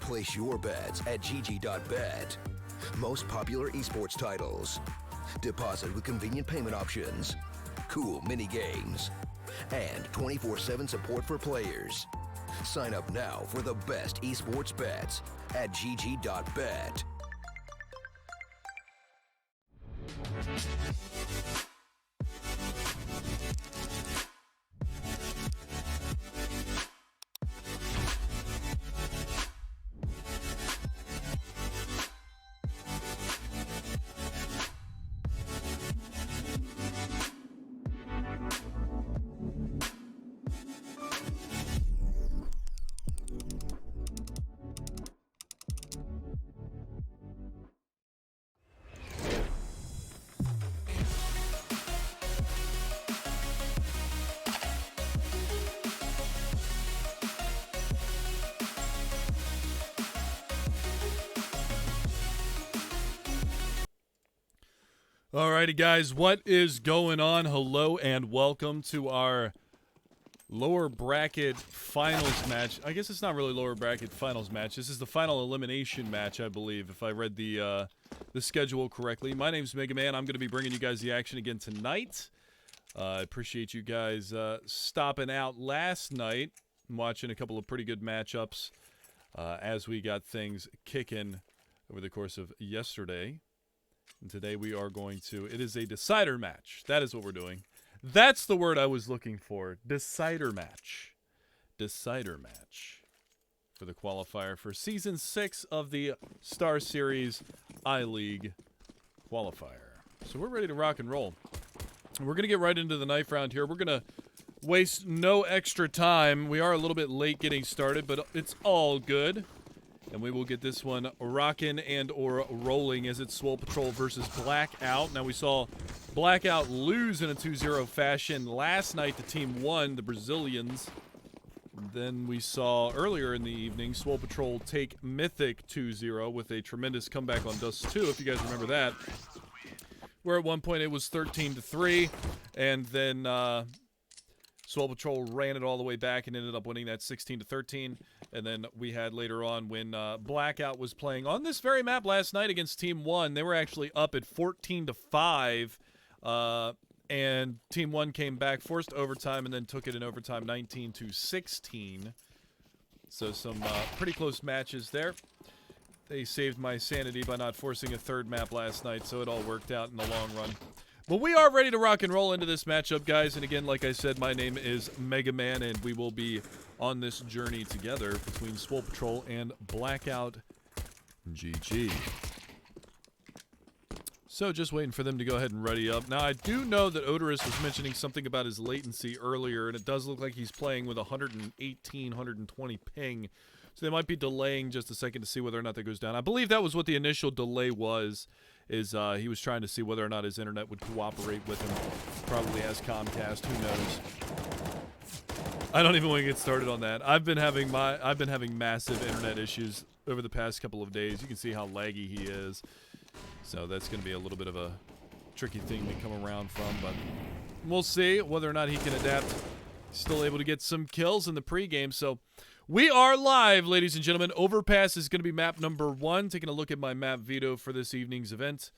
Place your bets at gg.bet. Most popular esports titles. Deposit with convenient payment options. Cool mini games. And 24/7 support for players. Sign up now for the best esports bets at gg.bet. Alrighty, guys, what is going on? Hello and welcome to our lower bracket finals match. I guess it's not really lower bracket finals match. This is the final elimination match, I believe, if I read the schedule correctly. My name's Mega Man. I'm going to be bringing you guys the action again tonight. I appreciate you guys stopping out last night and watching a couple of pretty good matchups as we got things kicking over the course of yesterday. And today we are going to, it is a decider match. That is what we're doing. That's the word I was looking for. Decider match. Decider match for the qualifier for Season 6 of the StarSeries I-League qualifier. So we're ready to rock and roll. We're going to get right into the knife round here. We're going to waste no extra time. We are a little bit late getting started, but it's all good. And we will get this one rocking and or rolling as it's Swole Patrol versus BlackOut. Now we saw BlackOut lose in a 2-0 fashion last night. The team won, the Brazilians. Then we saw earlier in the evening Swole Patrol take Mythic 2-0 with a tremendous comeback on Dust 2, if you guys remember that. Where at one point it was 13-3, and then Swole Patrol ran it all the way back and ended up winning that 16-13. And then we had later on when BlackOut was playing on this very map last night against Team 1. They were actually up at 14-5, and Team 1 came back, forced overtime, and then took it in overtime 19-16. So some pretty close matches there. They saved my sanity by not forcing a third map last night, so it all worked out in the long run. But we are ready to rock and roll into this matchup, guys. And again, like I said, my name is Mega Man, and we will be on this journey together between Swole Patrol and BlackOut GG. So just waiting for them to go ahead and ready up. Now, I do know that Odorous was mentioning something about his latency earlier, and it does look like he's playing with 118, 120 ping. So they might be delaying just a second to see whether or not that goes down. I believe that was what the initial delay was. He was trying to see whether or not his internet would cooperate with him. Probably has Comcast, who knows. I don't even want to get started on that. I've been having massive internet issues over the past couple of days. You can see how laggy he is. So that's going to be a little bit of a tricky thing to come around from, but we'll see whether or not he can adapt. Still able to get some kills in the pregame, so we are live, ladies and gentlemen. Overpass is going to be map number 1. Taking a look at my map veto for this evening's event.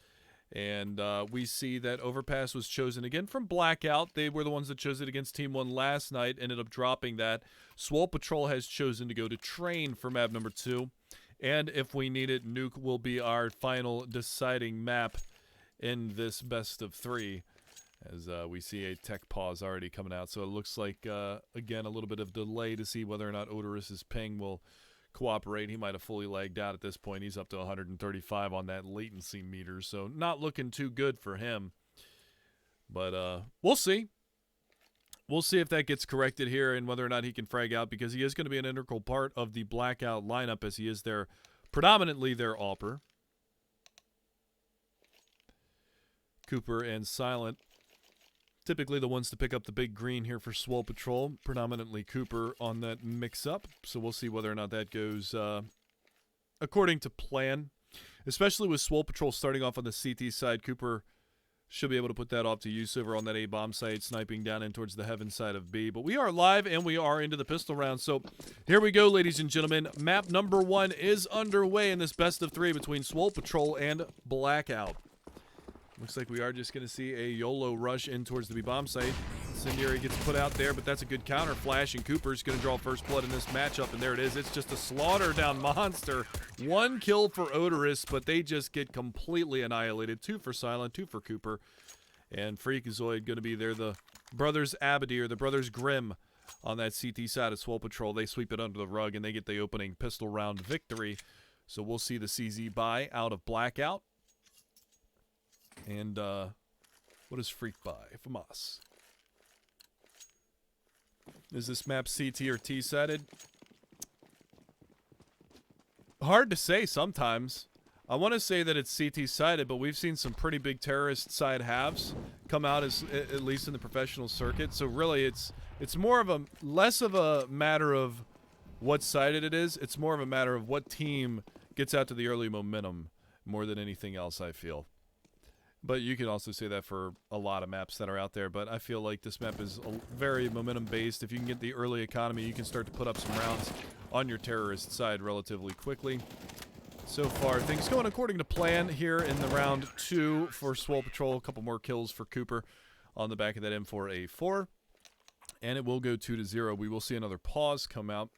And we see that Overpass was chosen again from BlackOut. They were the ones that chose it against Team 1 last night. Ended up dropping that. Swole Patrol has chosen to go to Train for map number 2. And if we need it, Nuke will be our final deciding map in this best of 3. As we see a tech pause already coming out. So it looks like, again, a little bit of delay to see whether or not Odorous's ping will cooperate. He might have fully lagged out at this point. He's up to 135 on that latency meter. So not looking too good for him. But we'll see. We'll see if that gets corrected here and whether or not he can frag out, because he is going to be an integral part of the BlackOut lineup as he is predominantly their AWPer. Cooper and Silent, typically the ones to pick up the big green here for Swole Patrol. Predominantly Cooper on that mix-up. So we'll see whether or not that goes according to plan. Especially with Swole Patrol starting off on the CT side. Cooper should be able to put that off to use over on that A bomb site, sniping down in towards the heaven side of B. But we are live, and we are into the pistol round. So here we go, ladies and gentlemen. Map number 1 is underway in this best of 3 between Swole Patrol and BlackOut. Looks like we are just going to see a YOLO rush in towards the B bomb site. Incendiary gets put out there, but that's a good counter flash, and Cooper's going to draw first blood in this matchup, and there it is. It's just a slaughter down monster. 1 kill for Odorous, but they just get completely annihilated. 2 for Silent, 2 for Cooper, and Freakazoid going to be there. The brothers Abadir, the brothers Grimm on that CT side of Swole Patrol. They sweep it under the rug, and they get the opening pistol round victory. So we'll see the CZ buy out of BlackOut. And what is Freak buy from us? Is this map CT or T-sided? Hard to say sometimes. I want to say that it's CT-sided, but we've seen some pretty big terrorist side halves come out, as at least in the professional circuit. So really, it's more of a less of a matter of what sided it is. It's more of a matter of what team gets out to the early momentum more than anything else, I feel. But you can also say that for a lot of maps that are out there. But I feel like this map is very momentum-based. If you can get the early economy, you can start to put up some rounds on your terrorist side relatively quickly. So far, things going according to plan here in the round 2 for Swole Patrol. A couple more kills for Cooper on the back of that M4A4. And it will go 2-0. We will see another pause come out.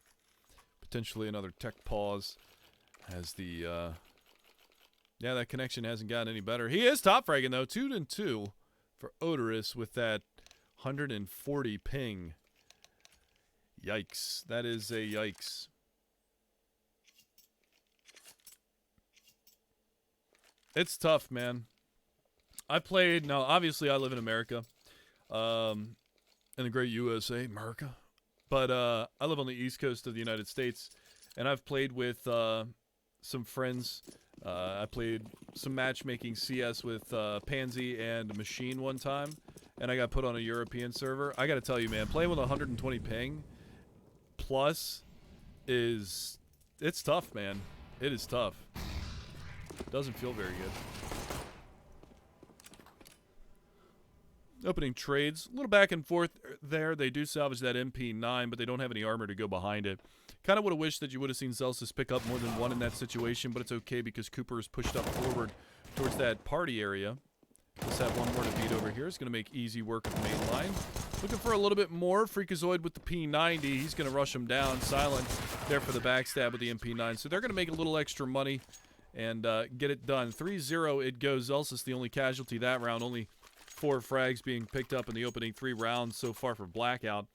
Potentially another tech pause as the... Yeah, that connection hasn't gotten any better. He is top fragging, though. 2-2 for Odorous with that 140 ping. Yikes. That is a yikes. It's tough, man. Now, obviously, I live in America. In the great USA, America. But I live on the East Coast of the United States, and I've played with some friends. I played some matchmaking CS with Pansy and Machine one time, and I got put on a European server. I got to tell you, man, playing with 120 ping plus it's tough, man. It is tough. Doesn't feel very good. Opening trades, a little back and forth there. They do salvage that MP9, but they don't have any armor to go behind it. Kind of would have wished that you would have seen Celsius pick up more than 1 in that situation, but it's okay because Cooper is pushed up forward towards that party area. Let's have one more to beat over here. It's going to make easy work of the main line. Looking for a little bit more. Freakazoid with the P90. He's going to rush him down. Silent there for the backstab with the MP9. So they're going to make a little extra money and get it done. 3-0 it goes. Celsius the only casualty that round. Only 4 frags being picked up in the opening 3 rounds so far for BlackOut.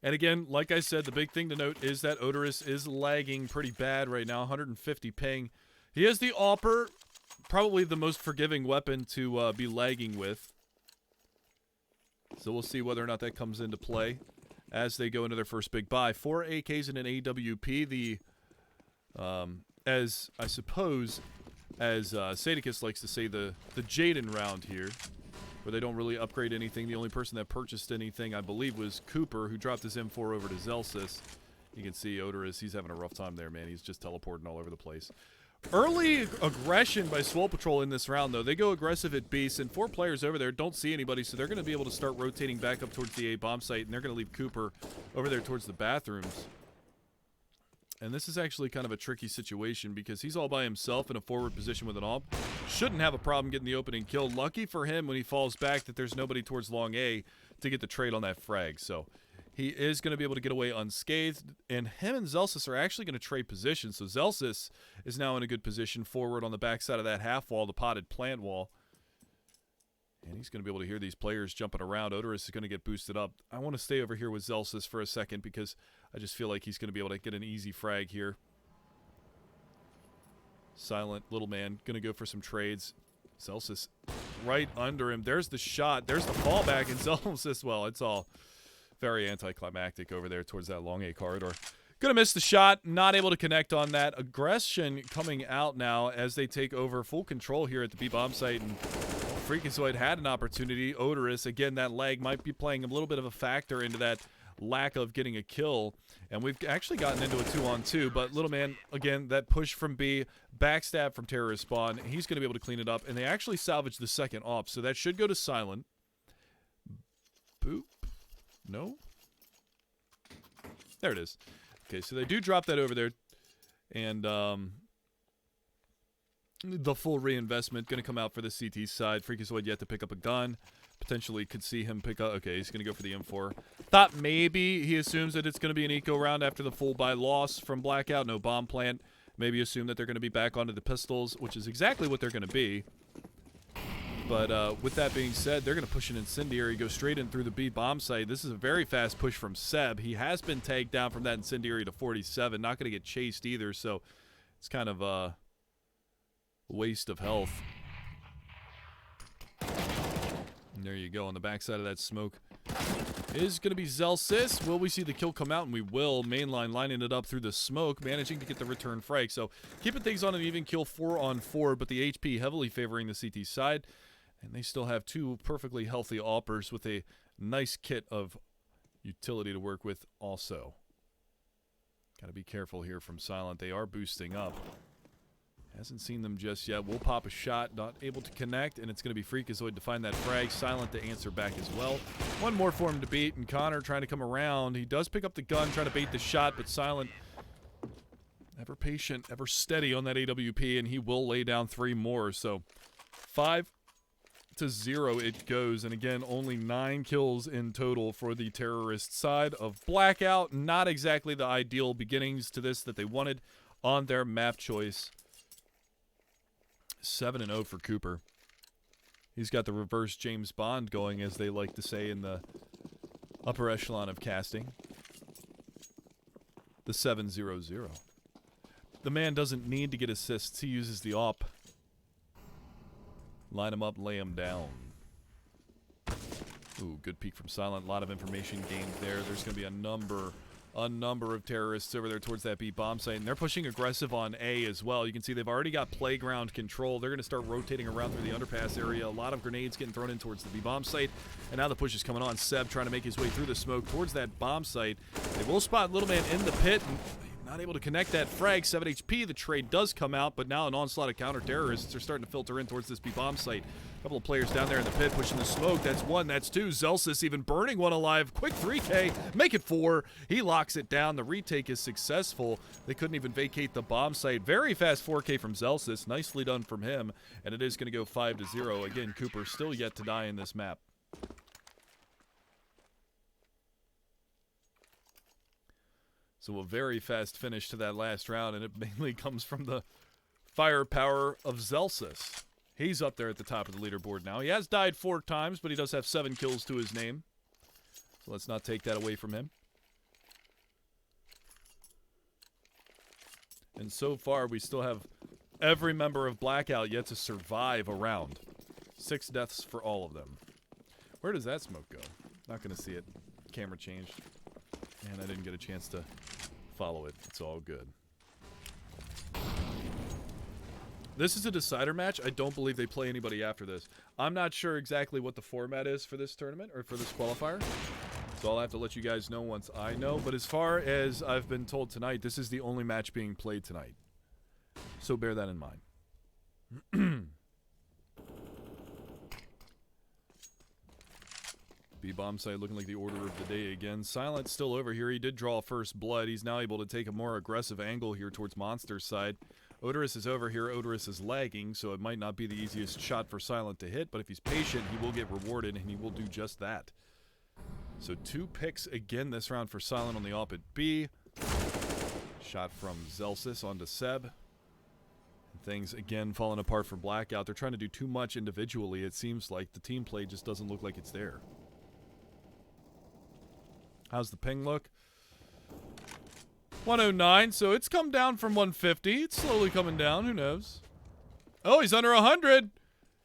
And again, like I said, the big thing to note is that Odorous is lagging pretty bad right now, 150 ping. He has the AWPer, probably the most forgiving weapon to be lagging with. So we'll see whether or not that comes into play as they go into their first big buy. 4 AKs and an AWP. The, as I suppose, as Sadicus likes to say, the Jaden round here, where they don't really upgrade anything. The only person that purchased anything, I believe, was Cooper, who dropped his M4 over to Celsius. You can see Odorous, he's having a rough time there, man. He's just teleporting all over the place. Early aggression by Swole Patrol in this round, though. They go aggressive at B, and 4 players over there don't see anybody, so they're going to be able to start rotating back up towards the A bomb site, and they're going to leave Cooper over there towards the bathrooms. And this is actually kind of a tricky situation because he's all by himself in a forward position with an AWP. Shouldn't have a problem getting the opening kill. Lucky for him when he falls back that there's nobody towards long A to get the trade on that frag. So he is going to be able to get away unscathed. And him and Celsius are actually going to trade positions. So Celsius is now in a good position forward on the backside of that half wall, the potted plant wall. And he's going to be able to hear these players jumping around. Odorous is going to get boosted up. I want to stay over here with Celsius for a second because I just feel like he's going to be able to get an easy frag here. Silent little man going to go for some trades. Celsius right under him. There's the shot. There's the fallback. And Celsius, well, it's all very anticlimactic over there towards that long A corridor. Gonna miss the shot. Not able to connect on that. Aggression coming out now as they take over full control here at the B bomb site. And Freakazoid had an opportunity. Odorous, again, that lag might be playing a little bit of a factor into that lack of getting a kill, and we've actually gotten into a 2-on-2, but Little Man, again, that push from B, backstab from terrorist spawn, he's going to be able to clean it up, and they actually salvaged the second op, so that should go to Silent. Boop. No? There it is. Okay, so they do drop that over there, and the full reinvestment going to come out for the CT side. Freakazoid yet to pick up a gun. Potentially could see him pick up. Okay, he's going to go for the M4. Thought maybe he assumes that it's going to be an eco round after the full buy loss from BlackOut. No bomb plant. Maybe assume that they're going to be back onto the pistols, which is exactly what they're going to be. But with that being said, they're going to push an incendiary, go straight in through the B bomb site. This is a very fast push from Seb. He has been tagged down from that incendiary to 47. Not going to get chased either, so it's kind of a waste of health. And there you go. On the backside of that smoke is going to be Zelsis. Will we see the kill come out? And we will. Mainline lining it up through the smoke, managing to get the return frag. So keeping things on an even kill 4-on-4, but the HP heavily favoring the CT side. And they still have two perfectly healthy AWPers with a nice kit of utility to work with also. Got to be careful here from Silent. They are boosting up. Hasn't seen them just yet. We'll pop a shot, not able to connect, and it's going to be Freakazoid to find that frag. Silent to answer back as well. One more for him to beat, and Connor trying to come around. He does pick up the gun, trying to bait the shot, but Silent, ever patient, ever steady on that AWP, and he will lay down 3 more. So 5-0 it goes, and again, only 9 kills in total for the terrorist side of BlackOut. Not exactly the ideal beginnings to this that they wanted on their map choice. 7-0 for Cooper. He's got the reverse James Bond going, as they like to say in the upper echelon of casting. The 7-0-0. The man doesn't need to get assists. He uses the AWP. Line him up, lay him down. Ooh, good peek from Silent. A lot of information gained there. There's going to be a number of terrorists over there towards that B bomb site, and they're pushing aggressive on A as well. You can see they've already got playground control. They're going to start rotating around through the underpass area. A lot of grenades getting thrown in towards the B bomb site, and now the push is coming on. Seb trying to make his way through the smoke towards that bomb site. They will spot Little Man in the pit, and not able to connect that frag. 7 HP. The trade does come out, but now an onslaught of counter-terrorists are starting to filter in towards this B bomb site. A couple of players down there in the pit pushing the smoke. That's 1, that's 2. Zelsis even burning one alive. Quick 3K, make it 4. He locks it down. The retake is successful. They couldn't even vacate the bomb site. Very fast 4K from Zelsis. Nicely done from him. And it is going to go 5-0. Again, Cooper still yet to die in this map. So a very fast finish to that last round, and it mainly comes from the firepower of Zelsis. He's up there at the top of the leaderboard now. He has died 4 times, but he does have 7 kills to his name. So let's not take that away from him. And so far, we still have every member of BlackOut yet to survive a round. 6 deaths for all of them. Where does that smoke go? Not going to see it. Camera changed. And I didn't get a chance to follow it. It's all good. This is a decider match. I don't believe they play anybody after this. I'm not sure exactly what the format is for this tournament, or for this qualifier. So I'll have to let you guys know once I know. But as far as I've been told tonight, this is the only match being played tonight. So bear that in mind. B-bomb site looking like the order of the day again. Silent still over here. He did draw first blood. He's now able to take a more aggressive angle here towards Monster's side. Odorous is over here. Odorous is lagging, so it might not be the easiest shot for Silent to hit, but if he's patient, he will get rewarded, and he will do just that. So 2 picks again this round for Silent on the AWP at B. Shot from Zelsis onto Seb. And things again falling apart for BlackOut. They're trying to do too much individually. It seems like the team play just doesn't look like it's there. How's the ping look? 109, so it's come down from 150. It's slowly coming down. Who knows? Oh, he's under 100.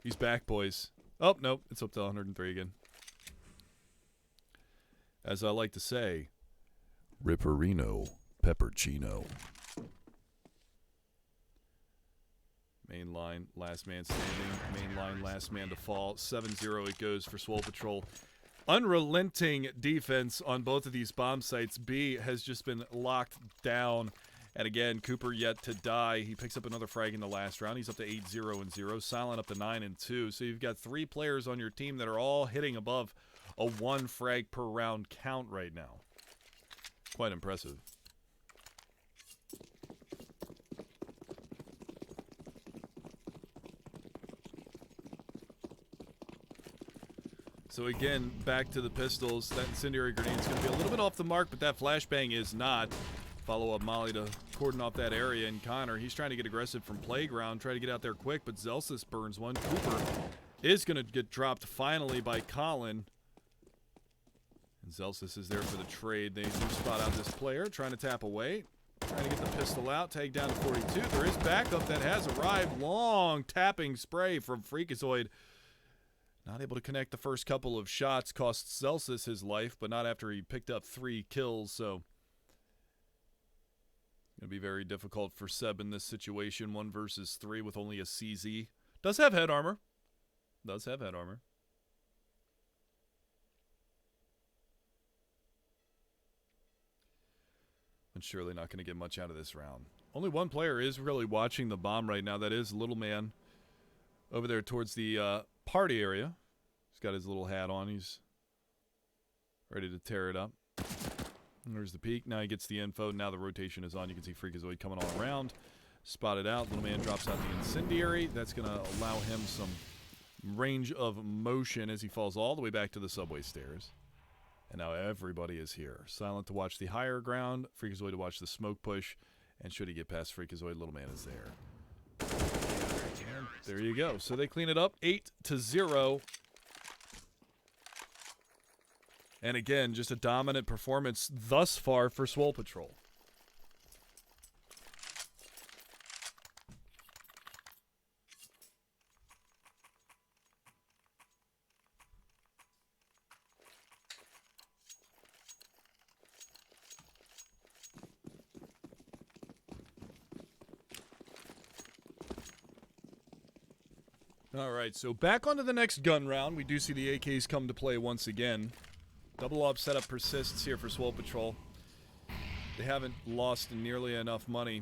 He's back, boys. Oh, nope. It's up to 103 again. As I like to say, Ripperino Peppercino. Main line, last man standing. Main line, last man to fall. 7-0 it goes for Swole Patrol. unrelenting defense on both of these bomb sites. B has just been locked down. And again, Cooper yet to die. He picks up another frag in the last round. He's up to 8-0-0. Silent up to 9-2. So you've got 3 players on your team that are all hitting above a 1 frag per round count right now. Quite impressive. So again, back to the pistols. That incendiary grenade is going to be a little bit off the mark, but that flashbang is not. Follow-up Molly to cordon off that area, and Connor, he's trying to get aggressive from playground, try to get out there quick, but Zelsis burns one. Cooper is going to get dropped finally by Colin. And Zelsis is there for the trade. They do spot out this player, trying to tap away, trying to get the pistol out, tag down to 42. There is backup that has arrived. Long tapping spray from Freakazoid. Not able to connect the first couple of shots, costs Zelsis his life, but not after he picked up 3 kills, so going to be very difficult for Seb in this situation. 1 versus 3 with only a CZ. Does have head armor. Does have head armor. And surely not going to get much out of this round. Only 1 player is really watching the bomb right now. That is Little Man over there towards the party area. He's got his little hat on. He's ready to tear it up. And there's the peek. Now he gets the info. Now the rotation is on. You can see Freakazoid coming all around. Spotted out. Little Man drops out the incendiary. That's going to allow him some range of motion as he falls all the way back to the subway stairs. And now everybody is here. Silent to watch the higher ground. Freakazoid to watch the smoke push. And should he get past Freakazoid, Little Man is there. And there you go. So they clean it up. 8-0. And again, just a dominant performance thus far for Swole Patrol. All right, so back onto the next gun round. We do see the AKs come to play once again. Double op setup persists here for Swole Patrol. They haven't lost nearly enough money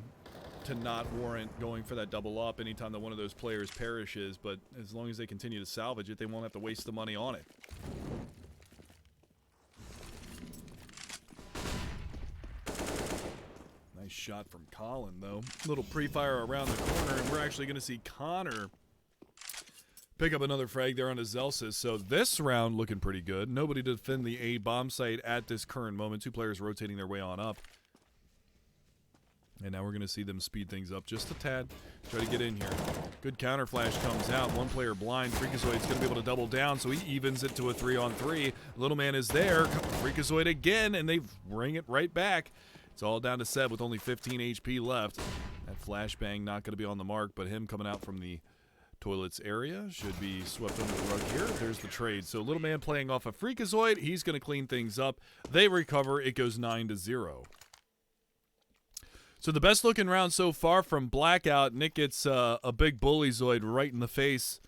to not warrant going for that double op anytime that one of those players perishes, but as long as they continue to salvage it, they won't have to waste the money on it. Nice shot from Colin, though. Little pre-fire around the corner, and we're actually going to see Connor pick up another frag there on his Zelsis. So this round looking pretty good. Nobody to defend the A bomb site at this current moment. 2 players rotating their way on up. And now we're going to see them speed things up just a tad. Try to get in here. Good counter flash comes out. 1 player blind. Freakazoid's going to be able to double down, so he evens it to a 3-on-3. Little Man is there. Freakazoid again, and they bring it right back. It's all down to Seb with only 15 HP left. That flashbang not going to be on the mark, but him coming out from the toilets area should be swept under the rug here. There's the trade. So Little Man playing off a Freakazoid. He's going to clean things up. They recover. It goes 9-0. So the best looking round so far from BlackOut. Nick gets a big Bullyzoid right in the face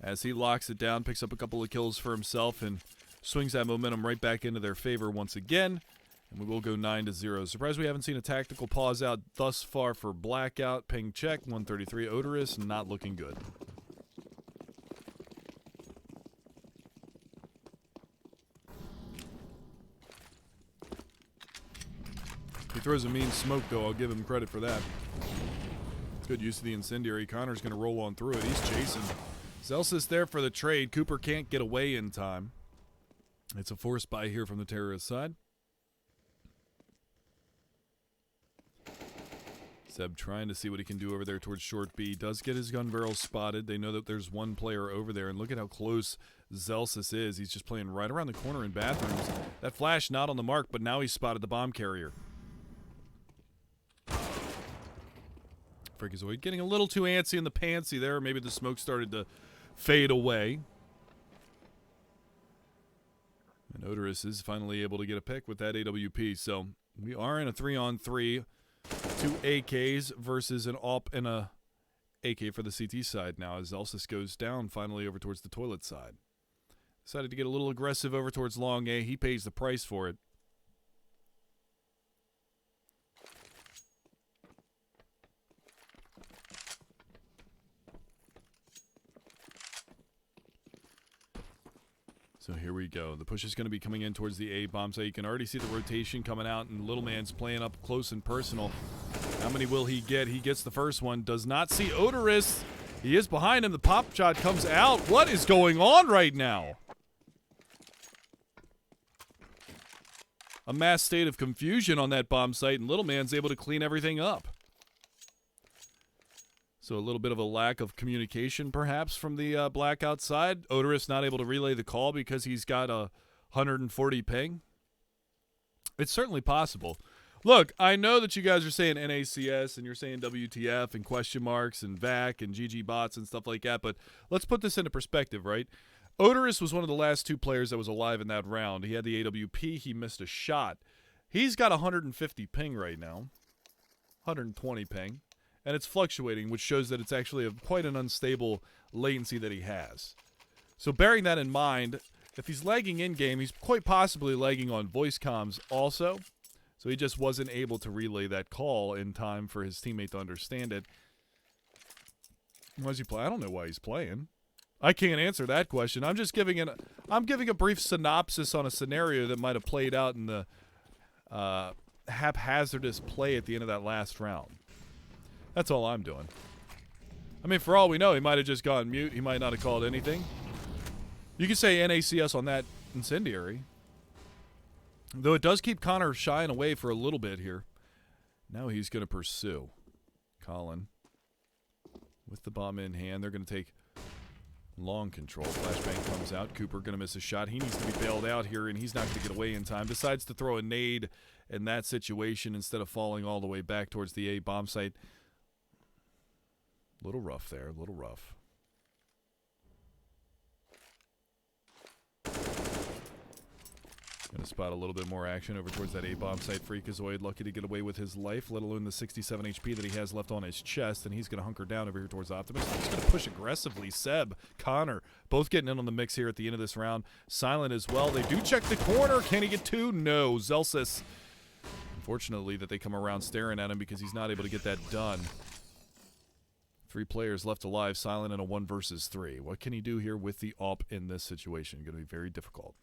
as he locks it down, picks up a couple of kills for himself, and swings that momentum right back into their favor once again. And we will go 9-0. Surprised we haven't seen a tactical pause out thus far for BlackOut. Ping check. 133 Odorous. Not looking good. He throws a mean smoke, though. I'll give him credit for that. It's good use of the incendiary. Connor's going to roll on through it. He's chasing. Zelsis there for the trade. Cooper can't get away in time. It's a forced buy here from the terrorist side. Seb trying to see what he can do over there towards short B. Does get his gun barrel spotted. They know that there's 1 player over there, and look at how close Zelsis is. He's just playing right around the corner in bathrooms. That flash not on the mark, but now he's spotted the bomb carrier. Freakazoid getting a little too antsy in the pantsy there. Maybe the smoke started to fade away. And Odorous is finally able to get a pick with that AWP. So we are in a 3-on-3. 2 AKs versus an AWP and a AK for the CT side now as Zelsis goes down finally over towards the toilet side. Decided to get a little aggressive over towards long A. He pays the price for it. So here we go. The push is going to be coming in towards the A bomb site. You can already see the rotation coming out, and Little Man's playing up close and personal. How many will he get? He gets the first one. Does not see Odorous. He is behind him. The pop shot comes out. What is going on right now? A mass state of confusion on that bomb site, and Little Man's able to clean everything up. So a little bit of a lack of communication, perhaps, from the BlackOut side. Odorous not able to relay the call because he's got a 140 ping. It's certainly possible. Look, I know that you guys are saying NACS and you're saying WTF and question marks and VAC and GG bots and stuff like that, but let's put this into perspective, right? Odorous was one of the last two players that was alive in that round. He had the AWP. He missed a shot. He's got 150 ping right now, 120 ping. And it's fluctuating, which shows that it's actually quite an unstable latency that he has. So bearing that in mind, if he's lagging in-game, he's quite possibly lagging on voice comms also. So he just wasn't able to relay that call in time for his teammate to understand it. Why does he play? I don't know why he's playing. I can't answer that question. I'm just giving a brief synopsis on a scenario that might have played out in the haphazardous play at the end of that last round. That's all I'm doing. I mean, for all we know, he might have just gone mute. He might not have called anything. You could say NACS on that incendiary. Though it does keep Connor shying away for a little bit here. Now he's going to pursue. Colin. With the bomb in hand, they're going to take long control. Flashbang comes out. Cooper going to miss a shot. He needs to be bailed out here, and he's not going to get away in time. Decides to throw a nade in that situation instead of falling all the way back towards the A bomb site. Little rough there, a little rough. Gonna spot a little bit more action over towards that A-bomb site. Freakazoid lucky to get away with his life, let alone the 67 HP that he has left on his chest, and he's gonna hunker down over here towards Optimus. He's gonna push aggressively. Seb, Connor, both getting in on the mix here at the end of this round. Silent as well. They do check the corner. Can he get two? No. Zelsis, unfortunately, that they come around staring at him because he's not able to get that done. 3 players left alive, Silent in a 1 versus 3. What can he do here with the AWP in this situation? Going to be very difficult.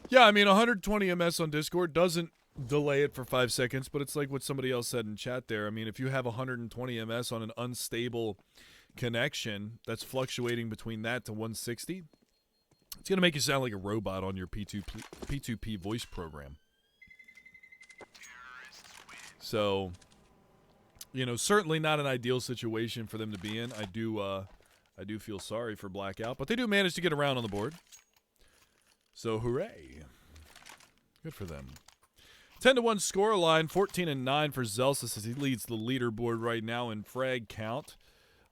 Yeah, I mean, 120 MS on Discord doesn't delay it for 5 seconds, but it's like what somebody else said in chat there. I mean, if you have 120 MS on an unstable connection that's fluctuating between that to 160, it's going to make you sound like a robot on your P2P voice program. So, you know, certainly not an ideal situation for them to be in. I do feel sorry for BlackOut, but they do manage to get around on the board. So, hooray. Good for them. 10-1 score line, 14-9 for Zelsis as he leads the leaderboard right now in frag count.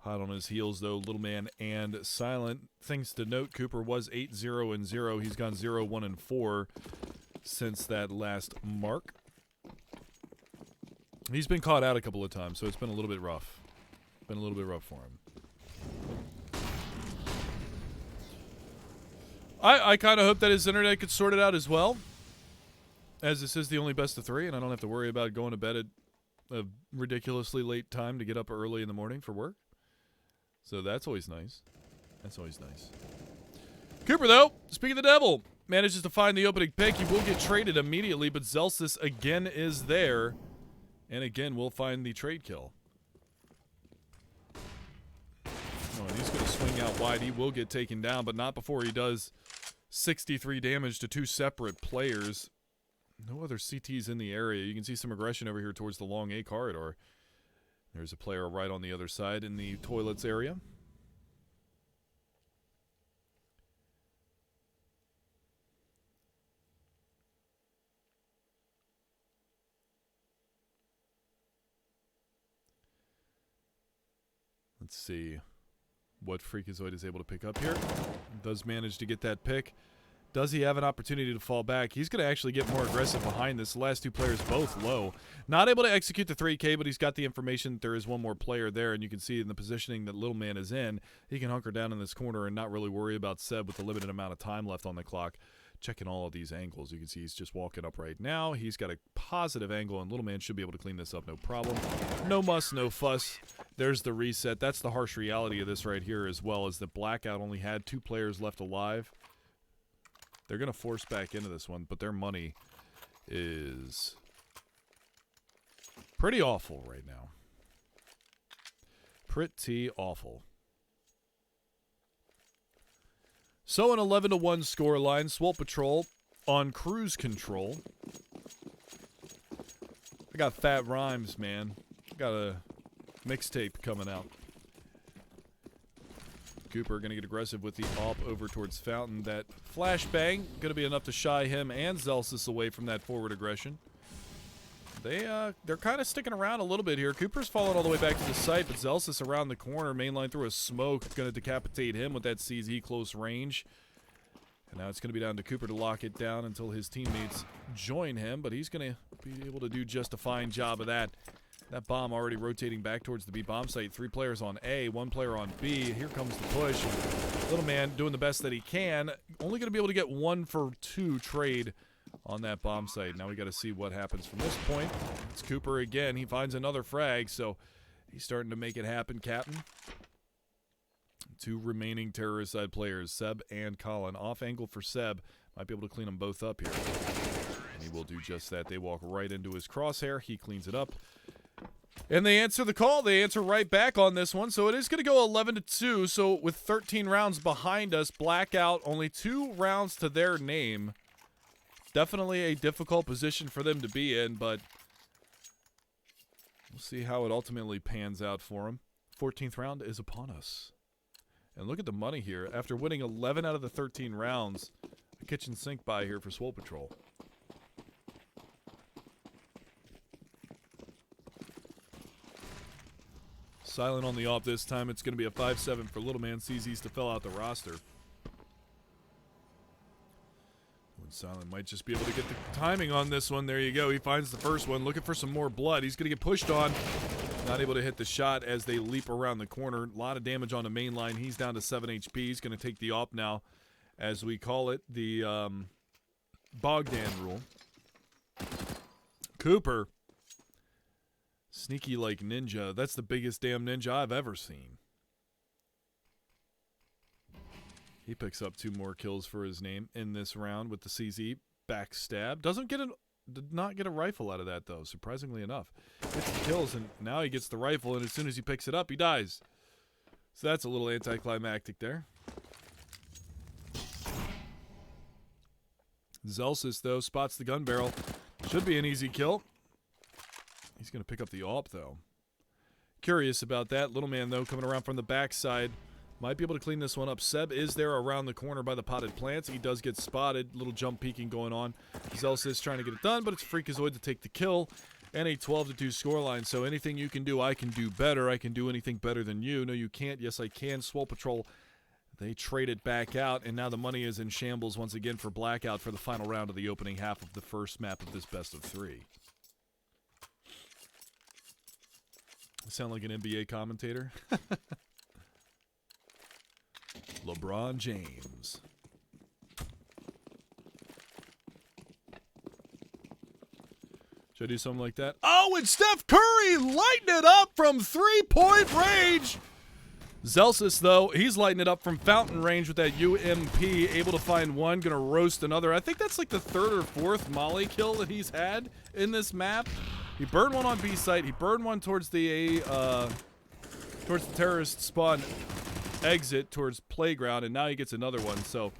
Hot on his heels, though, Little Man and Silent. Things to note, Cooper was 8-0-0. He's gone 0-1-4 since that last mark. He's been caught out a couple of times, so it's been a little bit rough. Been a little bit rough for him. I kind of hope that his internet could sort it out as well, as this is the only best of 3, and I don't have to worry about going to bed at a ridiculously late time to get up early in the morning for work. So that's always nice. That's always nice. Cooper, though, speaking of the devil, manages to find the opening pick. He will get traded immediately, but Zelsis again is there. And again, we'll find the trade kill. Oh, and he's going to swing out wide. He will get taken down, but not before he does 63 damage to 2 separate players. No other CTs in the area. You can see some aggression over here towards the long A corridor. There's a player right on the other side in the toilets area. Let's see what Freakazoid is able to pick up here. Does manage to get that pick. Does he have an opportunity to fall back? He's going to actually get more aggressive behind this. The last two players both low. Not able to execute the 3K, but he's got the information that there is one more player there, and you can see in the positioning that Little Man is in, he can hunker down in this corner and not really worry about Seb with the limited amount of time left on the clock. Checking all of these angles. You can see he's just walking up right now. He's got a positive angle, and Little Man should be able to clean this up no problem. No muss, no fuss. There's the reset. That's the harsh reality of this right here, as well as the BlackOut only had 2 players left alive. They're going to force back into this one, but their money is pretty awful right now. Pretty awful. So an 11-1 score line. Swole Patrol on cruise control. I got fat rhymes, man. I got a mixtape coming out. Cooper going to get aggressive with the op over towards Fountain. That flashbang going to be enough to shy him and Zelsis away from that forward aggression. They're kind of sticking around a little bit here. Cooper's falling all the way back to the site, but Zelsis around the corner, mainline through a smoke, going to decapitate him with that CZ close range. And now it's going to be down to Cooper to lock it down until his teammates join him, but he's going to be able to do just a fine job of that. That bomb already rotating back towards the B bomb site. 3 players on A, 1 player on B. Here comes the push. Little Man doing the best that he can. Only going to be able to get 1 for 2 trade on that bomb site. Now we got to see what happens from this point. It's Cooper again. He finds another frag, so he's starting to make it happen, Captain. 2 remaining terrorist side players, Seb and Colin. Off angle for Seb. Might be able to clean them both up here. And he will do just that. They walk right into his crosshair. He cleans it up. And they answer the call. They answer right back on this one. So it is going to go 11-2. So with 13 rounds behind us, BlackOut only 2 rounds to their name. Definitely a difficult position for them to be in, but we'll see how it ultimately pans out for them. 14th round is upon us. And look at the money here. After winning 11 out of the 13 rounds, a kitchen sink buy here for Swole Patrol. Silent on the off this time. It's going to be a 5-7 for Little Man. CZ's to fill out the roster. Silent might just be able to get the timing on this one. There you go. He finds the first one. Looking for some more blood. He's going to get pushed on. Not able to hit the shot as they leap around the corner. A lot of damage on the main line. He's down to 7 HP. He's going to take the op now, as we call it, the Bogdan rule. Cooper. Sneaky like ninja. That's the biggest damn ninja I've ever seen. He picks up 2 more kills for his name in this round with the CZ backstab. Did not get a rifle out of that, though, surprisingly enough. Gets the kills, and now he gets the rifle, and as soon as he picks it up, he dies. So that's a little anticlimactic there. Zelsis, though, spots the gun barrel. Should be an easy kill. He's going to pick up the AWP, though. Curious about that. Little Man, though, coming around from the backside. Might be able to clean this one up. Seb is there around the corner by the potted plants. He does get spotted. Little jump peeking going on. Zelsis trying to get it done, but it's Freakazoid to take the kill. And a 12-2 scoreline. So anything you can do, I can do better. I can do anything better than you. No, you can't. Yes, I can. Swole Patrol, they trade it back out. And now the money is in shambles once again for BlackOut for the final round of the opening half of the first map of this best of 3. I sound like an NBA commentator. LeBron James. Should I do something like that? Oh, and Steph Curry lighting it up from 3-point range. Zelsis, though, he's lighting it up from fountain range with that UMP. Able to find one, gonna roast another. I think that's like the 3rd or 4th Molly kill that he's had in this map. He burned one on B site. He burned one towards the terrorist spawn exit towards playground, and now he gets another one. So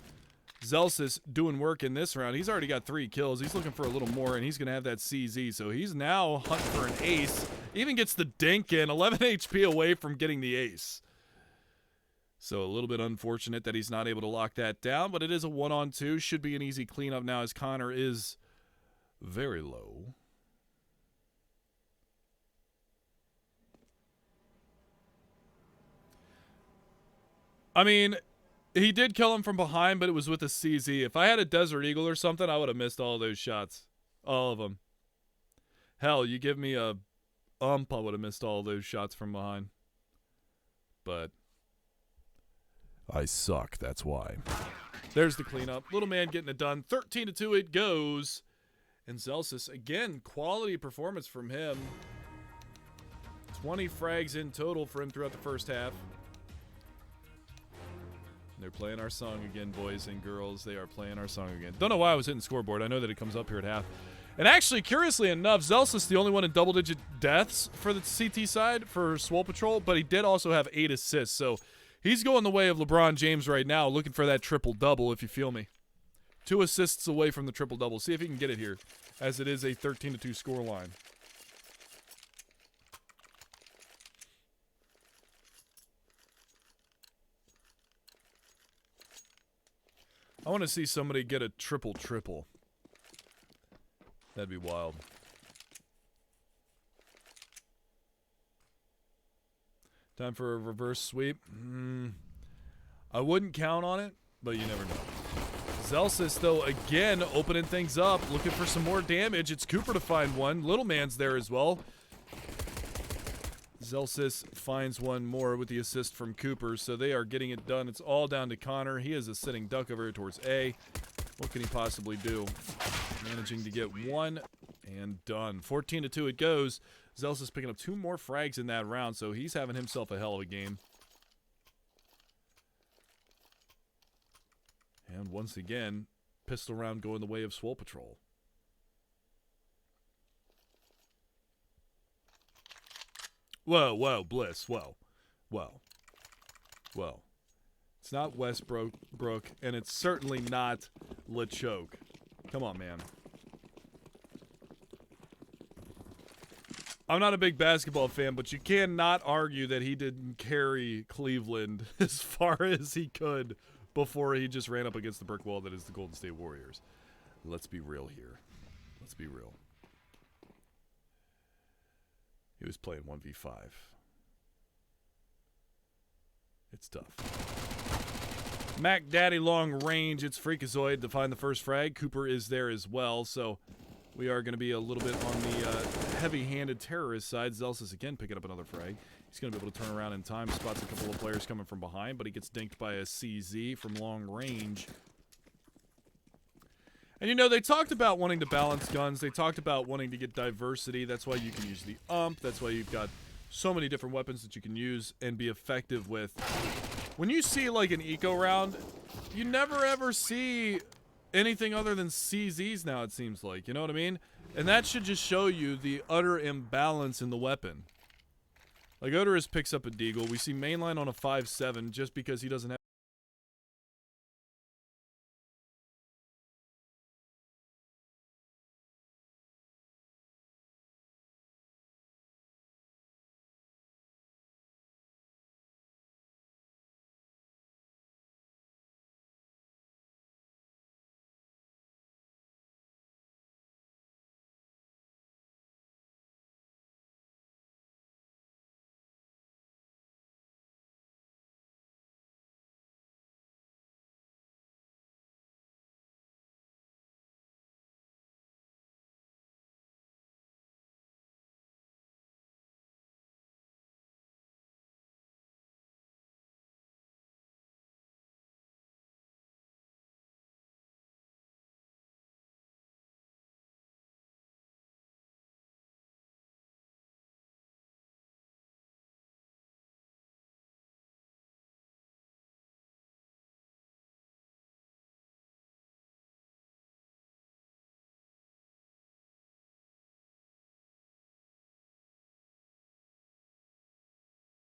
Zelsis doing work in this round. He's already got 3 kills. He's looking for a little more, and he's going to have that CZ. So he's now hunting for an ace. Even gets the dink in. 11 HP away from getting the ace. So a little bit unfortunate that he's not able to lock that down, but it is a 1-on-2. Should be an easy cleanup now as Connor is very low. I mean, He did kill him from behind, but it was with a CZ. If I had a Desert Eagle or something, I would have missed all those shots. All of them. Hell, you give me a I would have missed all those shots from behind. But I suck, that's why. There's the cleanup. Little man getting it done. 13-2 it goes. And Zelsis, again, quality performance from him. 20 frags in total for him throughout the first half. They're playing our song again, boys and girls. They are playing our song again. Don't know why I was hitting scoreboard. I know that it comes up here at half. And actually, curiously enough, Zelsis the only one in double-digit deaths for the CT side for Swole Patrol, but he did also have 8 assists. So he's going the way of LeBron James right now, looking for that triple-double, if you feel me. 2 assists away from the triple-double. See if he can get it here, as it is a 13-2 scoreline. I want to see somebody get a triple-triple. That'd be wild. Time for a reverse sweep. I wouldn't count on it, but you never know. Zelsis, though, again, opening things up, looking for some more damage. It's Cooper to find one. Little man's there as well. Zelsis finds one more with the assist from Cooper, so they are getting it done. It's all down to Connor. He is a sitting duck over here towards A. What can he possibly do? Managing to get one and done. 14-2 it goes. Zelsis picking up 2 more frags in that round, so he's having himself a hell of a game. And once again, pistol round going the way of Swole Patrol. Whoa, whoa, Bliss, whoa, whoa, whoa. It's not Westbrook, and it's certainly not LeChoke. Come on, man. I'm not a big basketball fan, but you cannot argue that he didn't carry Cleveland as far as he could before he just ran up against the brick wall that is the Golden State Warriors. Let's be real here. Let's be real. He was playing 1v5. It's tough. Mac Daddy long range. It's Freakazoid to find the first frag. Cooper is there as well, so we are going to be a little bit on the heavy-handed terrorist side. Zelsis again picking up another frag. He's going to be able to turn around in time. Spots a couple of players coming from behind, but he gets dinked by a CZ from long range. And, you know, they talked about wanting to balance guns. They talked about wanting to get diversity. That's why you can use the UMP. That's why you've got so many different weapons that you can use and be effective with. When you see, like, an eco round, you never ever see anything other than CZs now, it seems like. You know what I mean? And that should just show you the utter imbalance in the weapon. Like, Odorous picks up a Deagle. We see Mainline on a 5.7 just because he doesn't have